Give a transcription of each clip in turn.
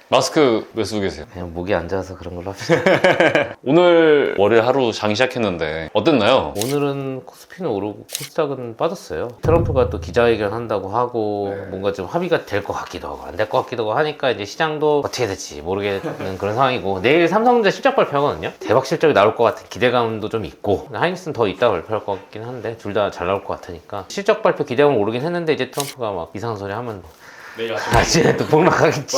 마스크 왜 쓰고 계세요? 그냥 목이 안 좋아서 그런 걸로 합니다. 오늘 월요일 하루 장 시작했는데 어땠나요? 오늘은 코스피는 오르고 코스닥은 빠졌어요. 트럼프가 또 기자회견 한다고 하고 뭔가 좀 합의가 될 것 같기도 하고 안 될 것 같기도 하고 하니까 이제 시장도 어떻게 될지 모르겠는 그런 상황이고, 내일 삼성전자 실적 발표하거든요. 대박 실적이 나올 것 같은 기대감도 좀 있고, 하이닉스는 더 이따 발표할 것 같긴 한데 둘 다 잘 나올 것 같으니까 실적 발표 기대감은 오르긴 했는데, 이제 트럼프가 막 이상한 소리 하면 내일 아침에 또 폭락하겠지.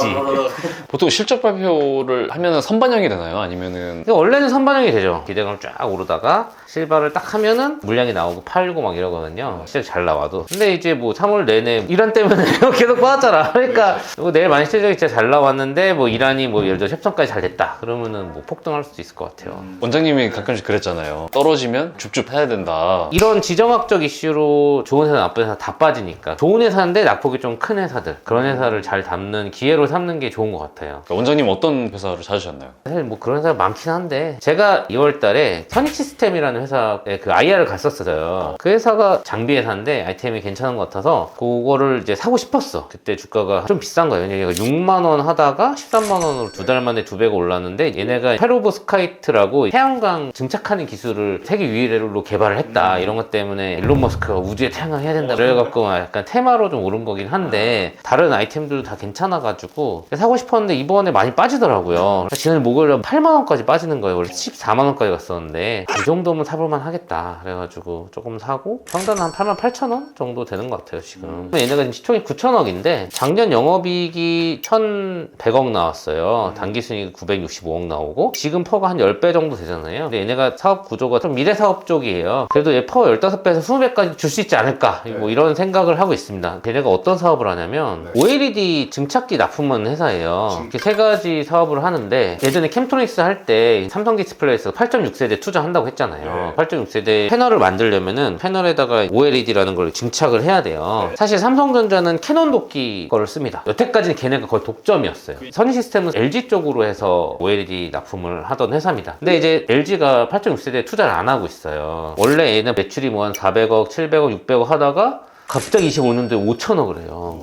보통 실적 발표를 하면은 선반영이 되나요? 아니면은 근데 원래는 선반영이 되죠. 기대감을 쫙 오르다가 실바를 딱 하면은 물량이 나오고 팔고 막 이러거든요. 실적 잘 나와도. 근데 이제 뭐 3월 내내 이란 때문에 계속 빠졌잖아. 그러니까 뭐 내일 만약 실적이 진짜 잘 나왔는데 뭐 이란이 뭐 예를 들어 협상까지 잘 됐다 그러면은 뭐 폭등할 수도 있을 것 같아요. 원장님이 가끔씩 그랬잖아요. 떨어지면 줍줍 해야 된다. 이런 지정학적 이슈로 좋은 회사 나쁜 회사 다 빠지니까, 좋은 회사인데 낙폭이 좀 큰 회사들, 그런 회사를 잘 담는 기회로 삼는 게 좋은 것 같아요. 원장님 어떤 회사를 찾으셨나요? 사실 뭐 그런 회사가 많긴 한데, 제가 2월 달에 선익시스템이라는 회사에 그 IR을 갔었어요. 그 회사가 장비 회사인데 아이템이 괜찮은 것 같아서 그거를 이제 사고 싶었어. 그때 주가가 좀 비싼 거예요. 왜냐면 6만 원 하다가 13만 원으로 두 달 만에 2배가 올랐는데, 얘네가 페로브스카이트라고 태양광 증착하는 기술을 세계 유일으로 개발을 했다. 이런 것 때문에 일론 머스크가 우주에 태양광 해야 된다 그래갖고 약간 테마로 좀 오른 거긴 한데, 다른 아이템들도 다 괜찮아가지고 사고 싶었는데 이번에 많이 빠지더라고요. 지난 목요일에 8만 원까지 빠지는 거예요. 원래 14만 원까지 갔었는데 이 정도면 사볼만 하겠다 그래가지고 조금 사고, 평단 한 8만 8천 원 정도 되는 것 같아요 지금. 얘네가 지금 시총이 9천억인데 작년 영업이익이 1,100억 나왔어요. 단기순이익이 965억 나오고, 지금 퍼가 한 10배 정도 되잖아요. 근데 얘네가 사업 구조가 좀 미래 사업 쪽이에요. 그래도 얘 퍼 15배에서 20배까지 줄 수 있지 않을까, 뭐 이런 생각을 하고 있습니다. 얘네가 어떤 사업을 하냐면 OLED 증착기 납품하는 회사예요. 이렇게 세 가지 사업을 하는데, 예전에 캠트로닉스 할 때 삼성 디스플레이에서 8.6세대 투자한다고 했잖아요. 8.6세대 패널을 만들려면은 패널에다가 OLED라는 걸 증착을 해야 돼요. 사실 삼성전자는 캐논 도끼 거를 씁니다. 여태까지는 걔네가 거의 독점이었어요. 선익시스템은 LG 쪽으로 해서 OLED 납품을 하던 회사입니다. 근데 이제 LG가 8.6세대에 투자를 안 하고 있어요. 원래 얘는 매출이 뭐 한 400억, 700억, 600억 하다가 갑자기 25년도에 5천억을 해요.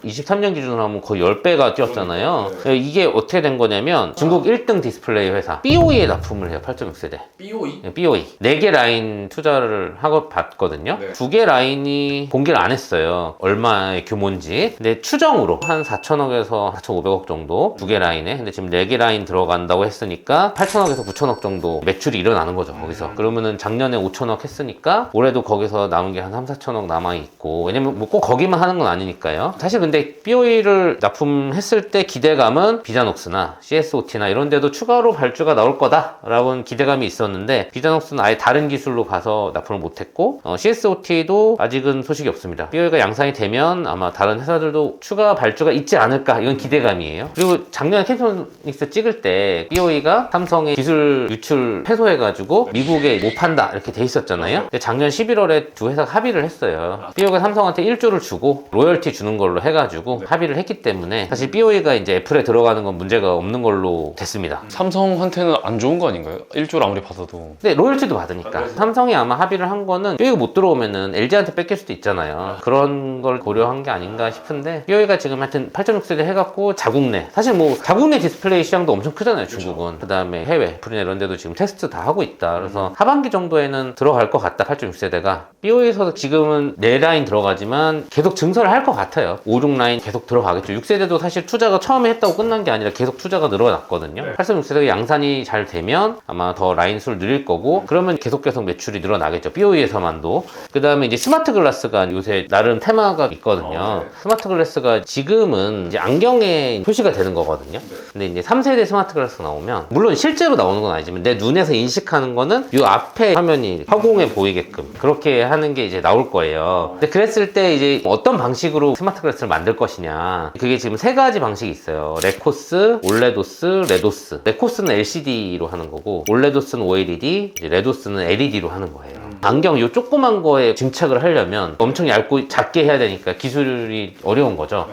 23년 기준으로 하면 거의 10배가 뛰었잖아요. 이게 어떻게 된 거냐면, 중국 1등 디스플레이 회사 BOE에 납품을 해요. 8.6세대 BOE? 네, BOE 4개 라인 투자를 하고 봤거든요. 2개 라인이 공개를 안 했어요, 얼마의 규모인지. 근데 추정으로 한 4천억에서 4,500억 정도 2개 라인에. 근데 지금 4개 라인 들어간다고 했으니까 8천억에서 9천억 정도 매출이 일어나는 거죠 거기서. 그러면은 작년에 5천억 했으니까 올해도 거기서 남은 게 한 3, 4천억 남아있고, 왜냐면 뭐 꼭 거기만 하는 건 아니니까요. 사실 근데 BOE를 납품했을 때 기대감은 비자녹스나 CSOT나 이런 데도 추가로 발주가 나올 거다라는 기대감이 있었는데, 비자녹스는 아예 다른 기술로 가서 납품을 못했고, CSOT도 아직은 소식이 없습니다. BOE가 양산이 되면 아마 다른 회사들도 추가 발주가 있지 않을까, 이건 기대감이에요. 그리고 작년에 캠트로닉스 찍을 때 BOE가 삼성의 기술 유출 패소해가지고 미국에 못 판다 이렇게 돼 있었잖아요. 근데 작년 11월에 두 회사가 합의를 했어요. BOE가 삼성한테 1조를 주고 로열티 주는 걸로 해가지고 합의를 했기 때문에, 사실 BOE가 이제 애플에 들어가는 건 문제가 없는 걸로 됐습니다. 삼성한테는 안 좋은 거 아닌가요? 1조를 아무리 받아도. 근데 로열티도 받으니까. 삼성이 아마 합의를 한 거는 BOE가 못 들어오면은 LG한테 뺏길 수도 있잖아요. 그런 걸 고려한 게 아닌가 싶은데, BOE가 지금 하여튼 8.6세대 해갖고 자국 내, 사실 뭐 자국 내 디스플레이 시장도 엄청 크잖아요 중국은. 그 다음에 해외 애플이나 이런 데도 지금 테스트 다 하고 있다. 그래서 하반기 정도에는 들어갈 것 같다 8.6세대가. BOE에서도 지금은 4라인 들어가지만 계속 증설을 할 것 같아요. 5, 6라인 계속 들어가겠죠. 6세대도 사실 투자가 처음에 했다고 끝난 게 아니라 계속 투자가 늘어났거든요. 8.6세대가 양산이 잘 되면 아마 더 라인 수를 늘릴 거고, 그러면 계속 매출이 늘어나겠죠. BOE에서만도. 그 다음에 이제 스마트 글라스가 요새 나름 테마가 있거든요. 스마트 글라스가 지금은 이제 안경에 표시가 되는 거거든요. 근데 이제 3세대 스마트 글라스가 나오면, 물론 실제로 나오는 건 아니지만 내 눈에서 인식하는 거는 이 앞에 화면이 허공에 보이게끔 그렇게 하는 게 이제 나올 거예요. 근데 그랬을 때 이제 어떤 방식으로 스마트 글라스를 만들 것이냐, 그게 지금 3가지 방식이 있어요. 레코스, 올레도스, 레도스. 레코스는 LCD로 하는 거고, 올레도스는 OLED, 이제 레도스는 LED로 하는 거예요. 안경 요 조그만 거에 증착을 하려면 엄청 얇고 작게 해야 되니까 기술이 어려운 거죠.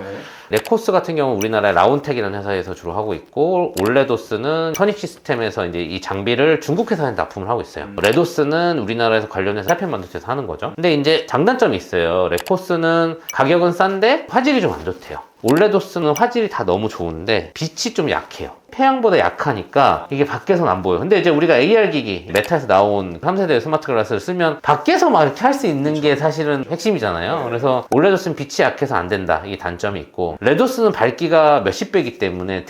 레코스 같은 경우는 우리나라의 라운텍이라는 회사에서 주로 하고 있고, 올레도스는 선익시스템에서 이제 이 장비를 중국 회사에 납품을 하고 있어요. 레도스는 우리나라에서 관련해서 살편 만들어서 하는 거죠. 근데 이제 장단점이 있어요. 레코스는 가격은 싼데 화질이 좀 안 좋대요. 올레도 쓰는 화질이 다 너무 좋은데 빛이 좀 약해요. 태양보다 약하니까 이게 밖에서는 안 보여요. 근데 이제 우리가 AR 기기, 메타에서 나온 3세대 스마트 글라스를 쓰면 밖에서 막 이렇게 할 수 있는 게 사실은 핵심이잖아요. 그래서 올레도스는 빛이 약해서 안 된다. 이게 단점이 있고, 레도스는 밝기가 몇십 배이기 때문에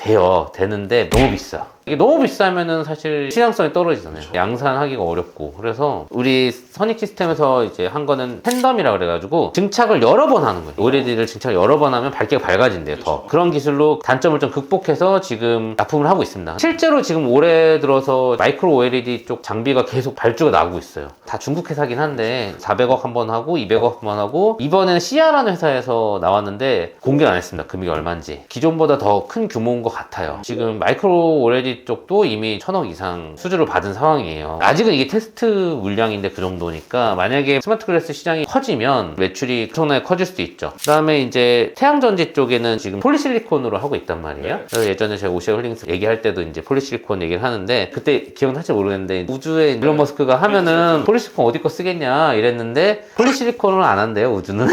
되는데 너무 비싸. 이게 너무 비싸면은 사실 시장성이 떨어지잖아요. 양산하기가 어렵고. 그래서 우리 선익 시스템에서 이제 한 거는 팬덤이라 그래가지고 증착을 여러 번 하는 거예요. OLED를 증착을 여러 번 하면 밝기가 밝아진대요. 더 그런 기술로 단점을 좀 극복해서 지금 납품을 하고 있습니다. 실제로 지금 올해 들어서 마이크로 OLED 쪽 장비가 계속 발주가 나오고 있어요. 다 중국 회사긴 한데 400억 한 번 하고 200억 한 번 하고, 이번에는 시아라는 회사에서 나왔는데 공개를 안 했습니다. 금액이 얼마인지. 기존보다 더 큰 규모인 것 같아요. 지금 마이크로 OLED 쪽도 이미 1000억 이상 수주를 받은 상황이에요. 아직은 이게 테스트 물량인데 그 정도니까 만약에 스마트 글라스 시장이 커지면 매출이 엄청나게 커질 수도 있죠. 그 다음에 이제 태양전지 쪽에는 지금 폴리실리콘으로 하고 있단 말이에요. 그래서 예전에 제가 오시아 홀딩스 얘기할 때도 이제 폴리실리콘 얘기를 하는데, 그때 기억날지 모르겠는데 우주에 일론 머스크가 하면은 폴리실리콘 어디 거 쓰겠냐 이랬는데 폴리실리콘을 안 한대요, 우주는.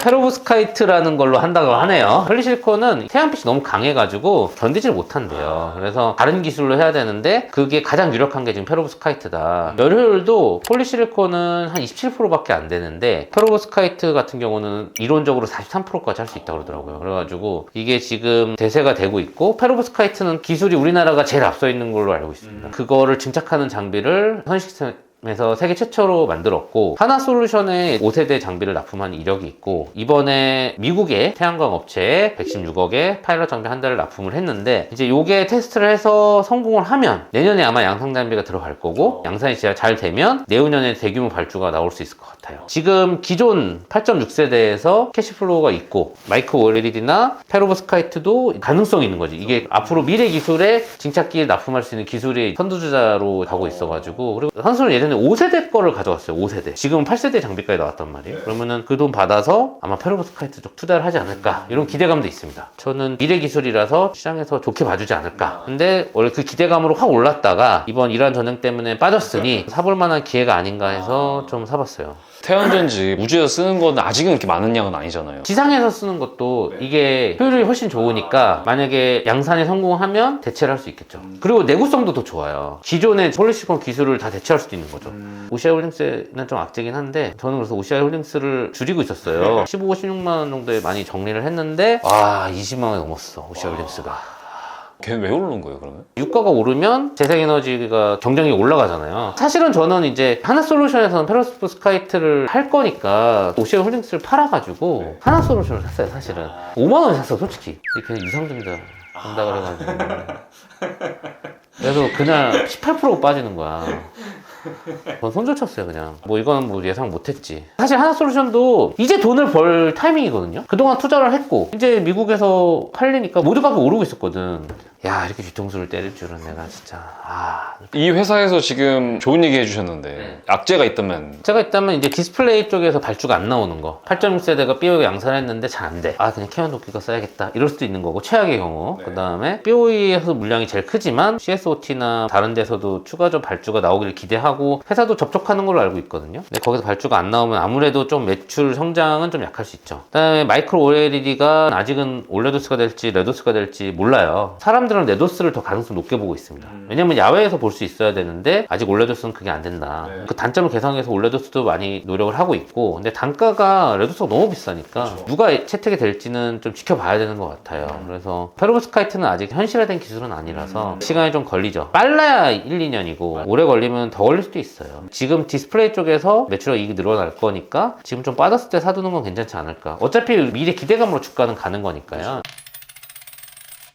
페로브스카이트라는 걸로 한다고 하네요. 폴리실리콘은 태양빛이 너무 강해가지고 견디질 못한대요. 그래서 다른 기술로 해야 되는데 그게 가장 유력한 게 지금 페로브스카이트다. 열효율도 폴리실리콘은 한 27%밖에 안 되는데 페로브스카이트 같은 경우는 이론적으로 43%까지 할 수 있다고 그러더라고요. 그래가지고 이게 지금 대세가 되고 있고, 페로브스카이트는 기술이 우리나라가 제일 앞서 있는 걸로 알고 있습니다. 그거를 증착하는 장비를 선식스템에서 세계 최초로 만들었고, 하나솔루션에 5세대 장비를 납품한 이력이 있고, 이번에 미국의 태양광 업체에 116억에 파일럿 장비 한 대를 납품을 했는데, 이제 요게 테스트를 해서 성공을 하면 내년에 아마 양산 장비가 들어갈 거고, 양산이 진짜 잘 되면 내후년에 대규모 발주가 나올 수 있을 것 같아요. 지금 기존 8.6세대에서 캐시플로우가 있고, 마이크로 OLED나 페로브스카이트도 가능성이 있는 거지. 이게 앞으로 미래 기술에 증착기에 납품할 수 있는 기술의 선두주자로 가고 있어가지고, 그리고 선수는 예전에 5세대 거를 가져왔어요. 5세대. 지금은 8세대 장비까지 나왔단 말이에요. 그러면은 그 돈 받아서 아마 페로브스카이트 쪽 투자를 하지 않을까, 이런 기대감도 있습니다. 저는 미래 기술이라서 시장에서 좋게 봐주지 않을까. 근데 원래 그 기대감으로 확 올랐다가 이번 이란 전쟁 때문에 빠졌으니 사볼 만한 기회가 아닌가 해서 좀 사봤어요. 태양전지 우주에서 쓰는 건 아직은 그렇게 많은 양은 아니잖아요. 지상에서 쓰는 것도 이게 효율이 훨씬 좋으니까 만약에 양산에 성공하면 대체를 할 수 있겠죠. 그리고 내구성도 더 좋아요. 기존의 폴리시콘 기술을 다 대체할 수도 있는 거죠. 오시아 홀딩스는 좀 악재긴 한데, 저는 그래서 오시아 홀딩스를 줄이고 있었어요. 15, 16만 원 정도에 많이 정리를 했는데, 와, 20만 원이 넘었어, 오시아 홀딩스가. 걔는 왜 오르는 거예요, 그러면? 유가가 오르면 재생에너지가 경쟁력이 올라가잖아요. 사실은 저는 이제 하나솔루션에서는 페로브스카이트를 할 거니까 오시아 홀딩스를 팔아가지고 하나솔루션을 샀어요. 사실은 5만 원에 샀어, 솔직히. 이렇게 유상증자 한다 그래가지고. 그래서 그냥 18% 빠지는 거야. 전 손절 쳤어요, 그냥. 뭐 이거는 뭐 예상 못했지. 사실 하나솔루션도 이제 돈을 벌 타이밍이거든요. 그동안 투자를 했고 이제 미국에서 팔리니까 모두 값이 오르고 있었거든. 야, 이렇게 뒤통수를 때릴 줄은 내가 진짜. 이 회사에서 지금 좋은 얘기 해주셨는데 악재가 있다면? 제가 있다면 이제 디스플레이 쪽에서 발주가 안 나오는 거. 8.6세대가 삐오이가 양산했는데 잘 안 돼. 그냥 캐논 도끼가 써야겠다, 이럴 수도 있는 거고, 최악의 경우. 그 다음에 삐오이에서 물량이 제일 크지만 CSOT나 다른 데서도 추가적 발주가 나오기를 기대하고 회사도 접촉하는 걸로 알고 있거든요. 근데 거기서 발주가 안 나오면 아무래도 좀 매출 성장은 좀 약할 수 있죠. 그 다음에 마이크로 OLED가 아직은 올레도스가 될지 레도스가 될지 몰라요. 사람들은 레도스를 더 가능성 높게 보고 있습니다. 왜냐면 야외에서 볼 수 있어야 되는데 아직 올레도스는 그게 안 된다. 그 단점을 개선해서 올레도스도 많이 노력을 하고 있고, 근데 단가가 레도스가 너무 비싸니까 누가 채택이 될지는 좀 지켜봐야 되는 것 같아요. 그래서 페로브스카이트는 아직 현실화된 기술은 아니라서 시간이 좀 걸리죠. 빨라야 1, 2년이고 오래 걸리면 더 걸릴 수도 있어요. 지금 디스플레이 쪽에서 매출과 이익이 늘어날 거니까 지금 좀 빠졌을 때 사두는 건 괜찮지 않을까. 어차피 미래 기대감으로 주가는 가는 거니까요.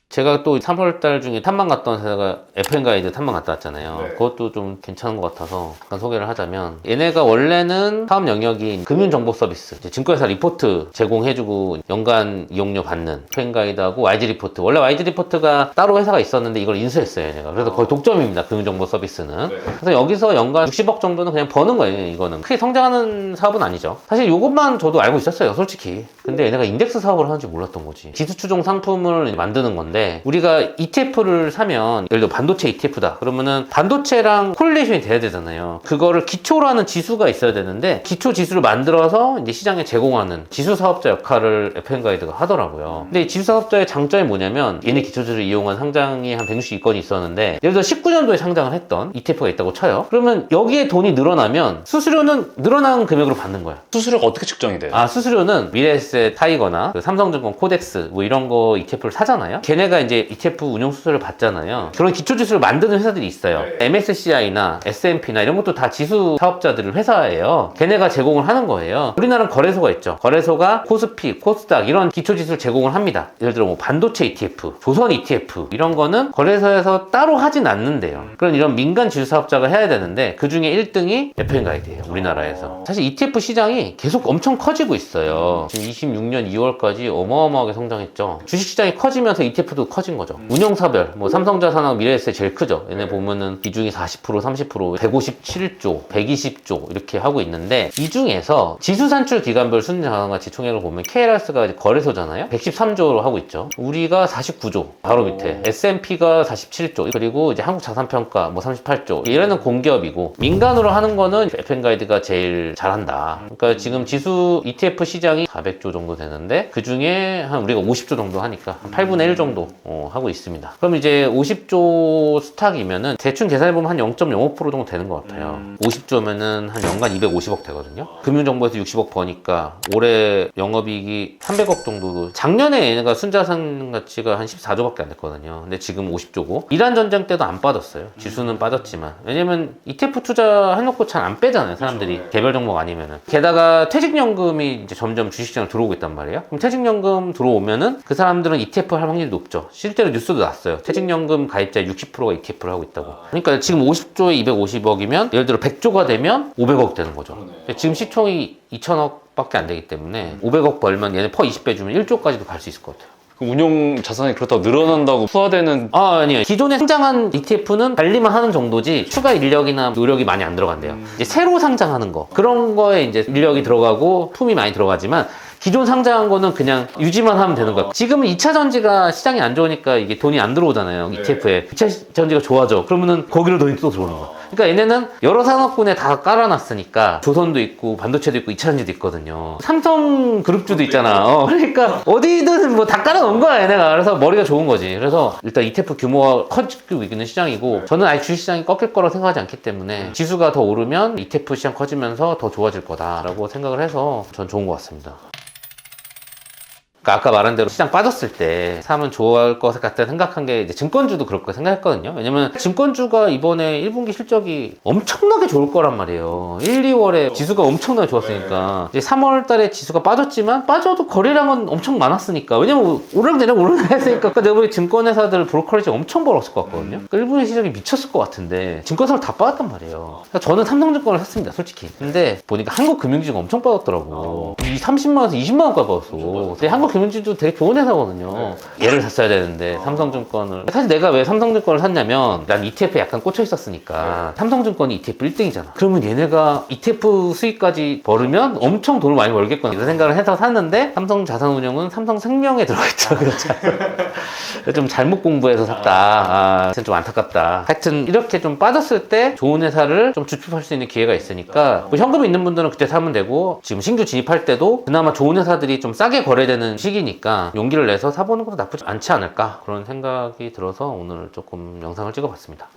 제가 또 3월달 중에 탐방 갔던 회사가 FN가이드 탐방 갔다 왔잖아요. 그것도 좀 괜찮은 것 같아서 잠깐 소개를 하자면, 얘네가 원래는 사업 영역이 금융정보 서비스, 이제 증권회사 리포트 제공해주고 연간 이용료 받는 FN가이드하고 YG 리포트. 원래 YG 리포트가 따로 회사가 있었는데 이걸 인수했어요, 얘네가. 그래서 거의 독점입니다, 금융정보 서비스는. 그래서 여기서 연간 60억 정도는 그냥 버는 거예요. 이거는 크게 성장하는 사업은 아니죠. 사실 이것만 저도 알고 있었어요, 솔직히. 근데 얘네가 인덱스 사업을 하는지 몰랐던 거지. 지수 추종 상품을 만드는 건데 우리가 ETF를 사면 예를 들어 반도체 ETF다 그러면은 반도체랑 코릴레이션이 돼야 되잖아요. 그거를 기초로 하는 지수가 있어야 되는데 기초 지수를 만들어서 이제 시장에 제공하는 지수 사업자 역할을 FN가이드가 하더라고요. 근데 이 지수 사업자의 장점이 뭐냐면 얘네 기초지수를 이용한 상장이 한 162건이 있었는데 예를 들어 19년도에 상장을 했던 ETF가 있다고 쳐요. 그러면 여기에 돈이 늘어나면 수수료는 늘어난 금액으로 받는 거야. 수수료가 어떻게 측정이 돼요? 수수료는 미래에셋 타이거나 그 삼성증권 코덱스 뭐 이런 거 ETF를 사잖아요. 걔네가 이제 ETF 운용 수수료를 받잖아요. 그런 기초지수를 만드는 회사들이 있어요. MSCI나 S&P나 이런 것도 다 지수 사업자들의 회사예요. 걔네가 제공을 하는 거예요. 우리나라는 거래소가 있죠. 거래소가 코스피, 코스닥 이런 기초지수를 제공을 합니다. 예를 들어 뭐 반도체 ETF, 조선 ETF 이런 거는 거래소에서 따로 하진 않는데요. 그런 이런 민간 지수 사업자가 해야 되는데 그 중에 1등이 FN가이드예요. 우리나라에서. 사실 ETF 시장이 계속 엄청 커지고 있어요. 지금 26년 2월까지 어마어마하게 성장했죠. 주식시장이 커지면서 ETF도 커진 거죠. 운영사별, 뭐 삼성자산하고 미래에셋 제일 크죠. 얘네 보면은 비중이 40%, 30%, 157조, 120조 이렇게 하고 있는데 이 중에서 지수산출 기간별 순자산가치 총액을 보면 KLS가 거래소잖아요. 113조로 하고 있죠. 우리가 49조, 바로 밑에 S&P가 47조, 그리고 이제 한국자산평가 뭐 38조 이래는 공기업이고 민간으로 하는 거는 FN가이드가 제일 잘한다. 그러니까 지금 지수 ETF 시장이 400조 정도 되는데 그 중에 한 우리가 50조 정도 하니까 한 8분의 1 정도 하고 있습니다. 그럼 이제 50조 스탁이면은 대충 계산해보면 한 0.05% 정도 되는 것 같아요. 50조면은 한 연간 250억 되거든요. 금융정보에서 60억 버니까 올해 영업이익이 300억 정도. 작년에 얘네가 순자산 가치가 한 14조밖에 안 됐거든요. 근데 지금 50조고 이란 전쟁 때도 안 빠졌어요. 지수는 빠졌지만 왜냐면 ETF 투자해놓고 잘 안 빼잖아요. 사람들이 개별 종목 아니면은. 게다가 퇴직연금이 이제 점점 주식시장을 들어오고 있단 말이에요. 그럼 퇴직연금 들어오면은 그 사람들은 ETF 할 확률이 높죠. 실제로 뉴스도 났어요. 퇴직연금 가입자 60%가 ETF를 하고 있다고. 그러니까 지금 50조에 250억이면 예를 들어 100조가 되면 500억 되는 거죠. 지금 시총이 2천억밖에 안 되기 때문에 500억 벌면 얘네 퍼 20배 주면 1조까지도 갈 수 있을 것 같아요. 운용 자산이 그렇다고 늘어난다고 투하되는 아니요. 기존에 상장한 ETF는 관리만 하는 정도지 추가 인력이나 노력이 많이 안 들어간대요. 이제 새로 상장하는 거 그런 거에 이제 인력이 들어가고 품이 많이 들어가지만 기존 상장한 거는 그냥 유지만 하면 되는 거야. 지금은 2차 전지가 시장이 안 좋으니까 이게 돈이 안 들어오잖아요. ETF에. 2차 전지가 좋아져. 그러면은 거기로 돈이 또 들어오는 거야. 그러니까 얘네는 여러 산업군에 다 깔아놨으니까 조선도 있고 반도체도 있고 2차 전지도 있거든요. 삼성그룹주도 있잖아. 그러니까 어디든 뭐 다 깔아놓은 거야 얘네가. 그래서 머리가 좋은 거지. 그래서 일단 ETF 규모가 커지고 있는 시장이고 저는 아예 주식시장이 꺾일 거라고 생각하지 않기 때문에 지수가 더 오르면 ETF 시장 커지면서 더 좋아질 거다라고 생각을 해서 전 좋은 것 같습니다. 아까 말한 대로 시장 빠졌을 때 사면 좋아할 것 같다 생각한 게 이제 증권주도 그럴 거 생각했거든요. 왜냐면 증권주가 이번에 1분기 실적이 엄청나게 좋을 거란 말이에요. 1, 2월에 지수가 엄청나게 좋았으니까 이제 3월 달에 지수가 빠졌지만 빠져도 거래량은 엄청 많았으니까 왜냐면 오르락내리락 했으니까 내가 보기 증권회사들 브로커리지 엄청 벌었을 것 같거든요. 그러니까 1분기 실적이 미쳤을 것 같은데 증권사를 다 빠졌단 말이에요. 그러니까 저는 삼성증권을 샀습니다 솔직히. 근데 보니까 한국금융지가 엄청 빠졌더라고. 30만원에서 20만원까지 빠졌어. 근데 금융지도 되게 좋은 회사거든요. 얘를 샀어야 되는데 삼성증권을. 사실 내가 왜 삼성증권을 샀냐면 난 ETF에 약간 꽂혀 있었으니까. 삼성증권이 ETF 1등이잖아. 그러면 얘네가 ETF 수익까지 벌으면 엄청 돈을 많이 벌겠구나 이런 생각을 해서 샀는데 삼성자산운용은 삼성생명에 들어가 있더라고요. 좀 잘못 공부해서 샀다. 좀 안타깝다. 하여튼 이렇게 좀 빠졌을 때 좋은 회사를 좀 주축할 수 있는 기회가 있으니까 뭐 현금이 있는 분들은 그때 사면 되고 지금 신규 진입할 때도 그나마 좋은 회사들이 좀 싸게 거래되는 시기니까 용기를 내서 사보는 것도 나쁘지 않지 않을까 그런 생각이 들어서 오늘 조금 영상을 찍어봤습니다.